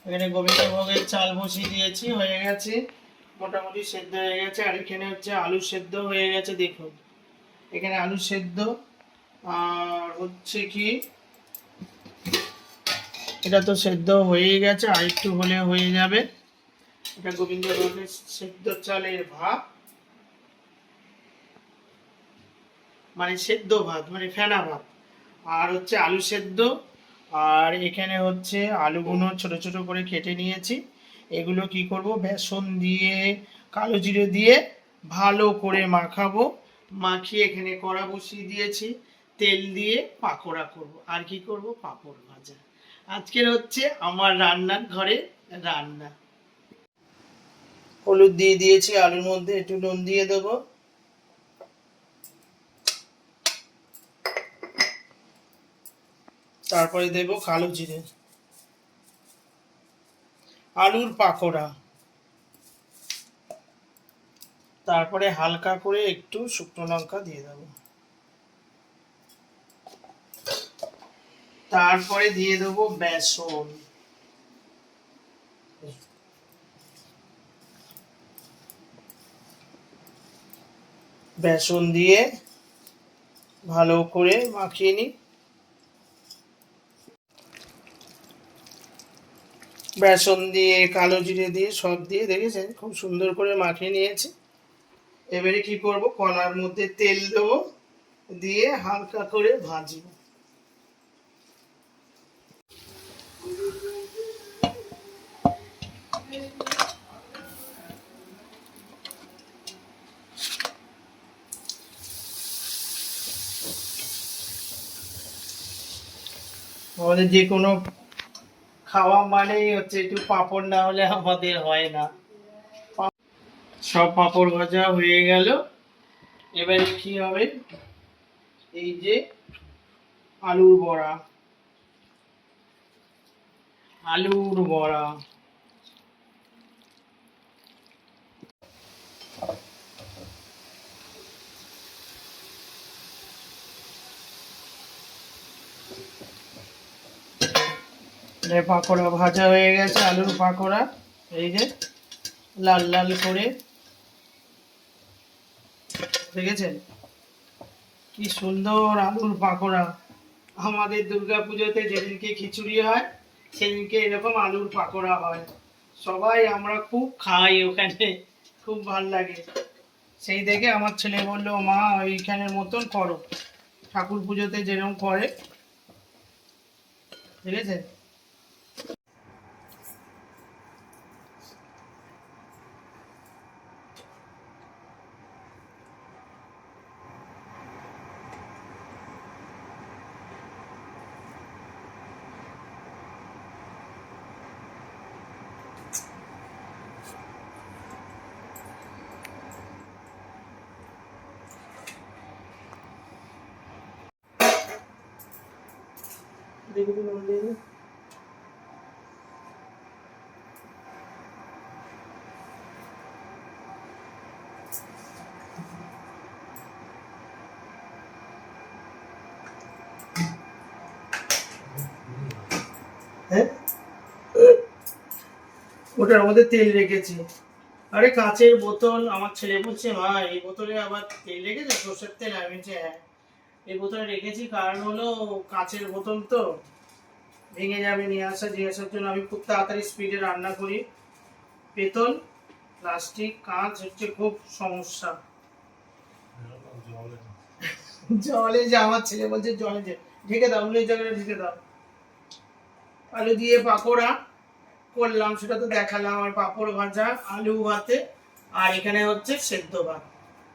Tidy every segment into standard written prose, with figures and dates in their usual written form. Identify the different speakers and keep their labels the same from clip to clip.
Speaker 1: এখানে গোবিন্দভোগের চাল বসিয়ে দিয়েছি, হয়ে গেছে, মোটামুটি সেদ্ধ হয়ে গেছে। আর এখানে হচ্ছে আলু সেদ্ধ হয়ে গেছে, দেখুন এখানে আলু সেদ্ধ। আর হচ্ছে কি, এটা তো সেদ্ধ হয়ে গেছে, আর একটু হলে হয়ে যাবে। এটা গোবিন্দভোগের সেদ্ধ চালের ভাত, মানে সেদ্ধ ভাত, মানে ফেনা ভাত। আর হচ্ছে আলু সেদ্ধ। আর এখানে হচ্ছে আলুগুলো ছোট ছোট করে কেটে নিয়েছি। এগুলো কি করব, বেসন দিয়ে কালো জিরে দিয়ে ভালো করে মাখাবো। মাখিয়ে এখানে কড়া বসিয়ে দিয়েছি, তেল দিয়ে পাকোড়া করব। আর কি করব, পাঁপড় ভাজা। আজকের হচ্ছে আমার রান্নার ঘরে রান্না। হলুদ দিয়ে দিয়েছি, আলুর মধ্যে একটু নুন দিয়ে দেবো। তারপরে দেব কালো জিরে। আলুর পাকোড়া। তারপরে হালকা করে একটু শুকনো লঙ্কা দিয়ে দেবো। তারপরে দিয়ে দেবো বেসন। বেসন দিয়ে ভালো করে মাখিয়ে নিই। বেসন দিয়ে কালো জিরে দিয়ে সব দিয়ে দেখেছেন খুব সুন্দর করে মাখিয়ে নিয়েছি। এবারে কি করব, কড়ার মধ্যে তেল দেবো, দিয়ে হালকা করে ভাজবো। আমাদের যে কোনো খাওয়া মানেই হচ্ছে একটু পাঁপড় না হলে আমাদের হয় না। সব পাঁপড় ভাজা হয়ে গেল। এবারে কি হবে, এই যে আলুর বড়া, আলুর বড়া। পাকোড়া ভাজা হয়ে গেছে, আলুর পাকোড়া। এই যে লাল লাল করে, দেখেছেন কি সুন্দর আলুর পাকোড়া। আমাদের দুর্গাপুজোতে যেদিনকে খিচুড়ি হয় সেদিনকে এরকম আলুর পাকোড়া হয়। সবাই আমরা খুব খাই ওখানে, খুব ভাল লাগে। সেই দেখে আমার ছেলে বললো, মা ওইখানের মতন করো, ঠাকুর পুজোতে যেরকম করে, দেখেছেন। দেখি তো নুন দিয়ে দিই। হ্যাঁ, ওটার মধ্যে তেল রেখেছি। আরে কাচের বোতল, আমার ছেলে বলছে, মা এই বোতলে আবার তেল রেখেছে, সর্ষের তেল। আমি বলছি হ্যাঁ, এই বোতলে রেখেছি কারণ হলো কাচের বোতল তো ভেঙে যাবে, নিয়ে আসা জিজ্ঞাসার জন্য। আমি খুব তাড়াতাড়ি স্পিডে রান্না করি। পেতল, প্লাস্টিক, কাঁচ হচ্ছে খুব সমস্যা। জলে যে, আমার ছেলে বলছে জলে যে, ঢেকে দাও, অন্য জায়গায় ঢেকে দাও। আলু দিয়ে পাকোড়া করলাম, সেটা তো দেখালাম। আর পাঁপড় ভাজা, আলু ভাতে। আর এখানে হচ্ছে সেদ্ধ ভাত,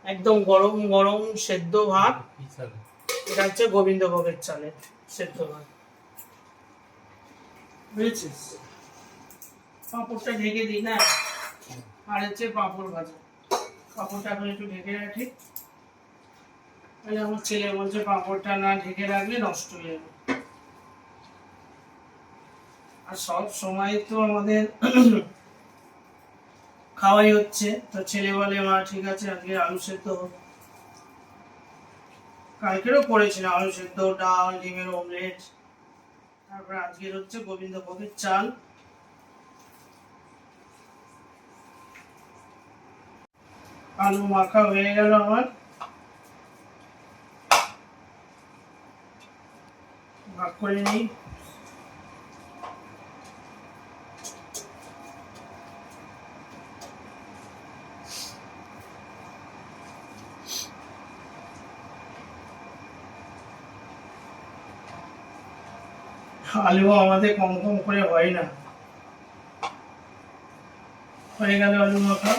Speaker 1: একদম গরম গরম সেদ্ধ ভাত। এটা হচ্ছে গোবিন্দভোগের চালের সেদ্ধ ভাত, বুঝেছিস। পাঁপড়টা ঢেকে দিই না। আর হচ্ছে পাঁপড় ভাজা, পাঁপড়টা এখন একটু ঢেকে রাখি। তাহলে আমার ছেলে বলছে পাঁপড়টা না ঢেকে রাখলে নষ্ট হয়ে যাবে। আর সব সময় তো আমাদের খাওয়াই হচ্ছে, তো ছেলে বলে, মা ঠিক আছে আজকে আলু সেদ্ধ হোক। কালকেরও করেছিলাম আলু সেদ্ধ, ডাল, ডিমের অমলেট। তারপরে আজকের হচ্ছে গোবিন্দভোগের চাল। আলু মাখা হয়ে গেল আমার, ভাগ করে নিই। আলু আমাদের কম কম করে হয় না। হয়ে গেল আলু মাখা।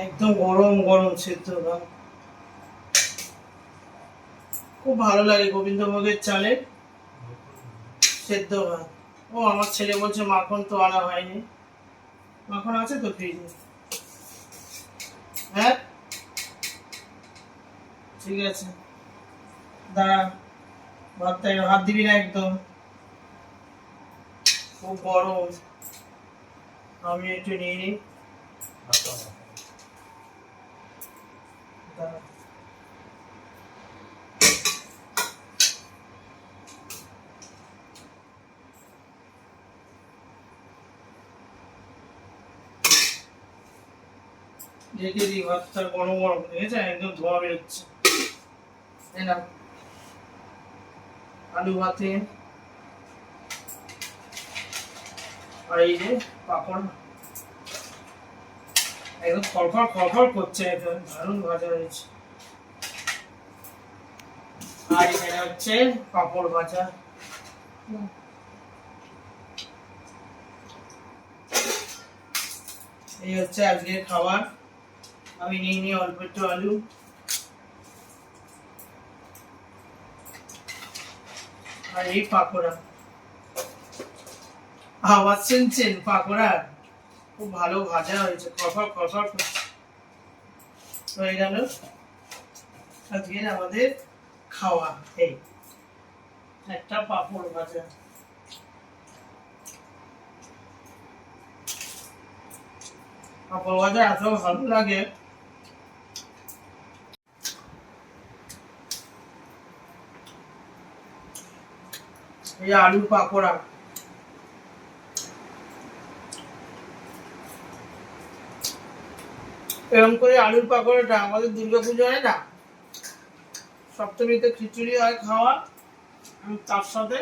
Speaker 1: একদম গরম গরম সেদ্ধ ভাত, খুব ভালো লাগে গোবিন্দভোগের চালের সেদ্ধ ভাত। ও আমার ছেলে বলছে মাখন তো আনা হয়নি। মাখন আছে তো ফ্রিজে? হ্যাঁ ঠিক আছে, দাঁড়া, ভাতটা হাত দিবি না একদম, খুব গরম। আমি একটু নিয়ে নিই। দাঁড়া। ঢেকে দিই, ভাতটা গরম গরম দেখেছে, একদম ধোয়া বেরোচ্ছে। এই না, আলু ভাতে আর এই যে পাপড়, একদম খড়খড় খড়খড় করছে, একদম দারুণ ভাজা হয়েছে। আর এখানে হচ্ছে পাপড় ভাজা। এই হচ্ছে আজকের খাবার। আমি নিয়ে নিই অল্প একটু আলু, আর এই পাকোড়া। আওয়াজ শুনছেন পাকোড়া? খুব ভালো ভাজা হয়েছে, খড়খড় খড়খড় করছে। হয়ে গেল আজকে আমাদের খাওয়া। এই একটা পাপড় ভাজা। পাপড় ভাজা এত ভালো লাগে। এই আলুর পাকোড়া, এরকম করে আলুর পাকোড়াটা আমাদের দুর্গাপুজো হয় না, সপ্তমীতে খিচুড়ি হয় খাওয়া, তার সাথে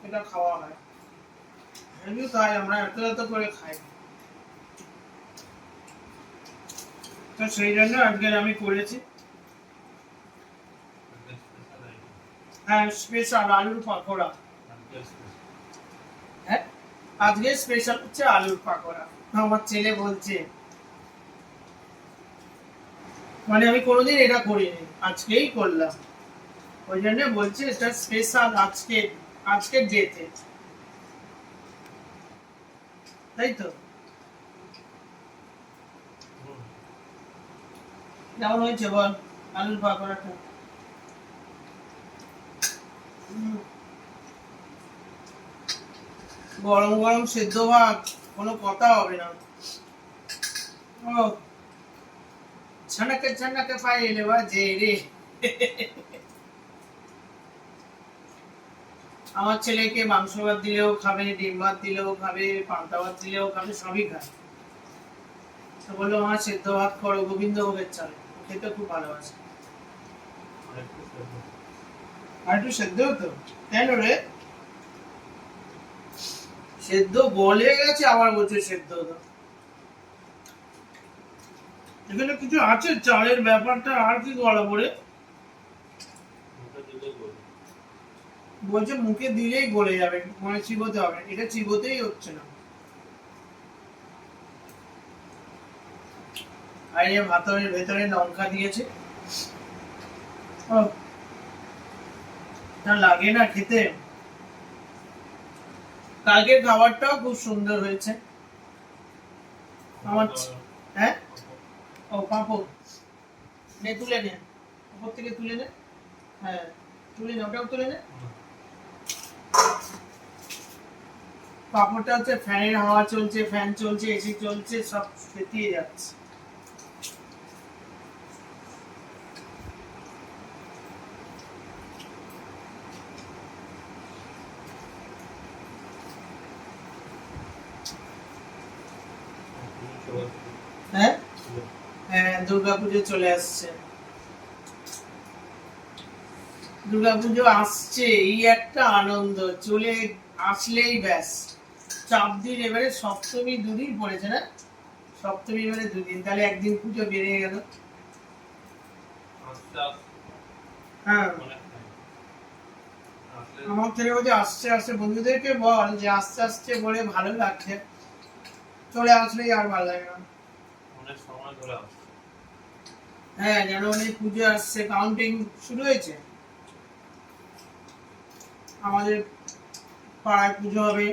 Speaker 1: এটা খাওয়া হয়। এমনি খাই আমরা, এত এত করে খাই। তো সেই জন্য আজকে আমি করেছি। হ্যাঁ স্পেশাল আলুর পাকোড়া। হ্যাঁ আজকে স্পেশাল হচ্ছে আলুর পাকোড়া। আমার ছেলে বলছে, মানে আমি কোনোদিন এটা করিনি, আজকেই করলাম, ওই জন্য বলছে এটা স্পেশাল আজকে, আজকের ডেতে, তাই তো? কেমন হয়েছে বল আলুর পাকোড়াটা? গরম গরম সেদ্ধ ভাত, কোনো কথা হবে না। ও ছনকে ছনকে পাইলে বাজে রে। আমার ছেলেকে মাংস ভাত দিলেও খাবে, ডিম ভাত দিলেও খাবে, পান্তা ভাত দিলেও খাবে, সবই খায়। তো বললো আমার সেদ্ধ ভাত করো গোবিন্দভোগের চাল, খেতে খুব ভালোবাসে। আর একটু সেদ্ধ হতো কেন রে? সেদ্ধ গলে গেছে, আবার বলছে সেদ্ধ হতো। এখানে কিছু আছে চালের ব্যাপারটা, আর কি গলা পড়ে বলছে মুখে দিলেই গলে যাবে, মানে চিবোতে হবে, এটা চিবোতেই হচ্ছে না। আর এই ভাতের ভেতরে লঙ্কা দিয়েছে, ও না লাগে না খেতে। কালকের খাবারটাও খুব সুন্দর হয়েছে আমার। হ্যাঁ ও পাঁপড় নে, তুলে নে, উপর থেকে তুলে নে। হ্যাঁ, তুলে নে, ওটাও তুলে নে। পাঁপড়টা হচ্ছে ফ্যানের হাওয়া চলছে, ফ্যান চলছে, এসি চলছে, সব ফেটিয়ে যাচ্ছে। হ্যাঁ হ্যাঁ, দুর্গাপুজো চলে আসছে। দুর্গাপুজো আসছে, এই একটা আনন্দ, চলে আসলেই ব্যাস। 4 দিন, এবারে সপ্তমী দুদিন পড়েছে না? সপ্তমী এবারে 2 দিন, তাহলে একদিন পুজো বেরিয়ে গেল। হ্যাঁ, আমার থেকে বলছে আস্তে আস্তে, বন্ধুদেরকে বল যে আস্তে আস্তে বলে ভালো লাগছে, চলে আসলেই আর ভালো লাগে না। অনেক সময় ধরে আসছে। হ্যাঁ, জানুয়ারি পুজো আসছে, কাউন্টিং শুরু হয়েছে। আমাদের পাড়ায় পুজো হবে,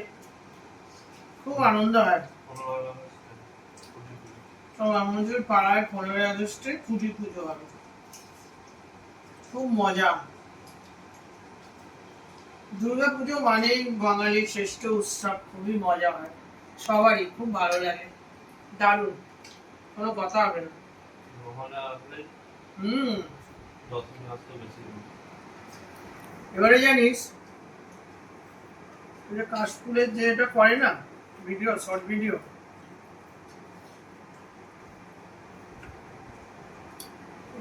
Speaker 1: খুব আনন্দ হয়। তো আমাদের পাড়ায় 15ই আগস্টে খুঁটি পুজো হবে, খুব মজা। দুর্গা পুজো মানেই বাঙালির শ্রেষ্ঠ উৎসব, খুবই মজা হয়, সবারই খুব ভালো লাগে, দারুণ, কোনো কথা হবে না। এবারে জানিস কাশফুলের যে এটা করে না ভিডিও, শর্ট ভিডিও,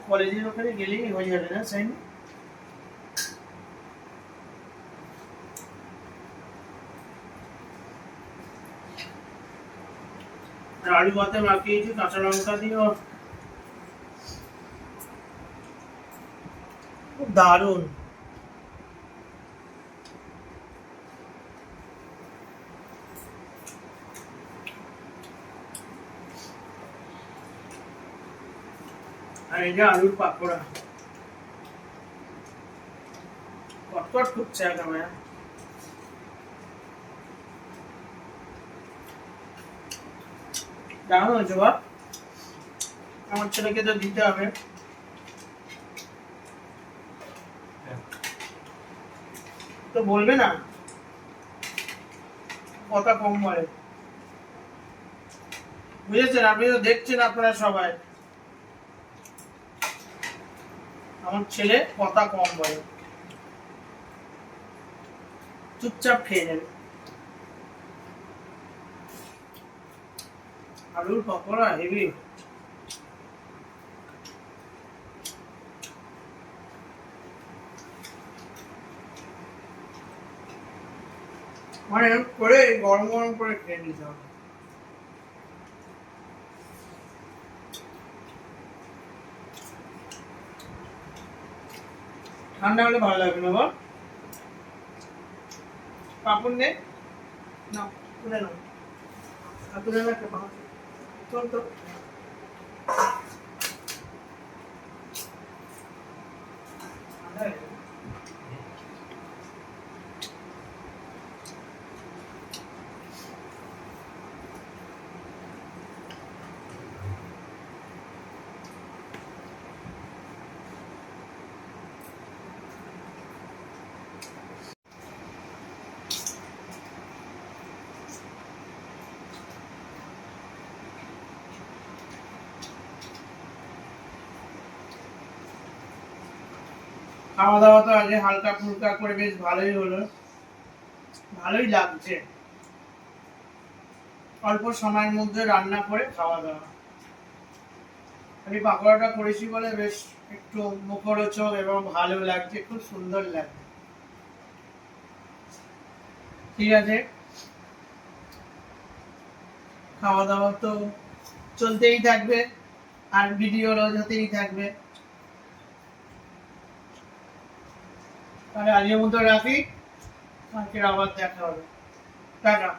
Speaker 1: কলেজের ওখানে গেলেই হয়ে যাবে না সাইন? আলু ভাতে মাখিয়েছি কাঁচা লঙ্কা দিয়ে, খুব দারুণ। আর এই যে আলুর পাকোড়া, কটকট করছে একেবারে। দারুণ হয়েছে বাপ, আমার ছেলেকে তো দিতে হবে। তো বলবে না, কথা কম বলে, বুঝেছেন? আপনি তো দেখছেন আপনারা সবাই, আমার ছেলে কথা কম বলে, চুপচাপ খেয়ে নেবে। আলুর পকোড়া হেভি। মানে করে গরম গরম করে খেয়ে নিতে হবে। ঠান্ডা হলে ভালো লাগবে না বল? পাপড় নে, না তুলে নাও, তুলে না একটা পাপড়, চল তো। খাওয়া দাওয়া তো আগে হালকা ফুলকা করে বেশ ভালোই হলো, ভালোই লাগছে। অল্প সময়ের মধ্যে রান্না করে খাওয়া দাওয়া, আমি পাকোড়াটা করেছি বলে বেশ একটু মুখরোচক এবং ভালো লাগছে, খুব সুন্দর লাগছে। ঠিক আছে, খাওয়া দাওয়া তো চলতেই থাকবে, আর ভিডিও রোজ হতেই থাকবে। তাহলে আজকের মতো রাখি, কালকে আবার দেখা হবে, টাটা।